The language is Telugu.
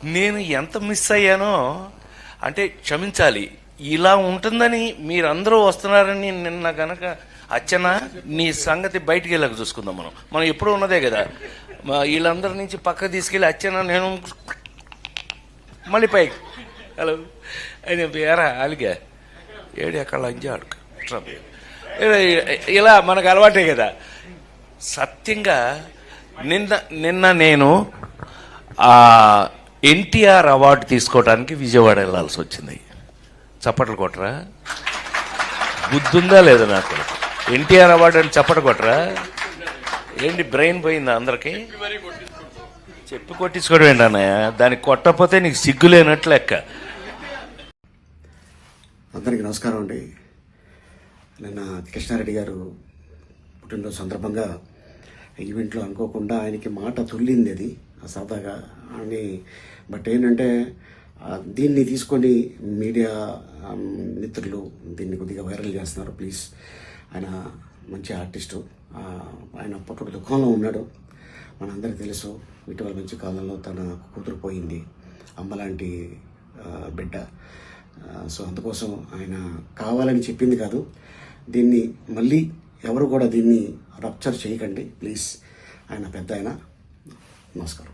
నేను ఎంత మిస్ అయ్యానో అంటే క్షమించాలి. ఇలా ఉంటుందని మీరందరూ వస్తున్నారని నిన్న గనక అచ్చనా నీ సంగతి బయటికి వెళ్ళక చూసుకుందాం. మనం ఎప్పుడూ ఉన్నదే కదా. వీళ్ళందరి నుంచి పక్క తీసుకెళ్ళి అచ్చనా నేను మళ్ళీ పైకి హలో అని ఏరా అలిగా ఏడు ఎక్కడ లంజా అడుగు ఇలా మనకు అలవాటే కదా. సత్యంగా నిన్న నేను ఎన్టీఆర్ అవార్డు తీసుకోవడానికి విజయవాడ వెళ్ళాల్సి వచ్చింది. చప్పట్లు కొట్టరా? బుద్ధుందా లేదా నాకు? ఎన్టీఆర్ అవార్డు అని చప్పట్లు కొట్టరా? ఏంటి బ్రెయిన్ పోయిందా అందరికి? చెప్పి కొట్టించుకోవడం ఏంటన్నయ్య? దానికి కొట్టకపోతే నీకు సిగ్గు లేనట్లు లెక్క. అందరికీ నమస్కారం అండి. నిన్న కృష్ణారెడ్డి గారు పుట్టినరోజు సందర్భంగా ఈవెంట్లో అనుకోకుండా ఆయనకి మాట తుల్లింది అది సరదాగా అని. బట్ ఏంటంటే దీన్ని తీసుకొని మీడియా మిత్రులు దీన్ని కొద్దిగా వైరల్ చేస్తున్నారు. ప్లీజ్, ఆయన మంచి ఆర్టిస్టు, ఆయన పుట్టుడు దుఃఖంలో ఉన్నాడు, మనందరికీ తెలుసు. ఇటీవల మంచి కాలంలో తన కూతురు పోయింది, అమ్మలాంటి బిడ్డ. సో అందుకోసం ఆయన కావాలని చెప్పింది కాదు. దీన్ని మళ్ళీ ఎవరు కూడా దీన్ని రప్చర్ చేయకండి ప్లీజ్. ఆయన పెద్ద ఆయన. నమస్కారం.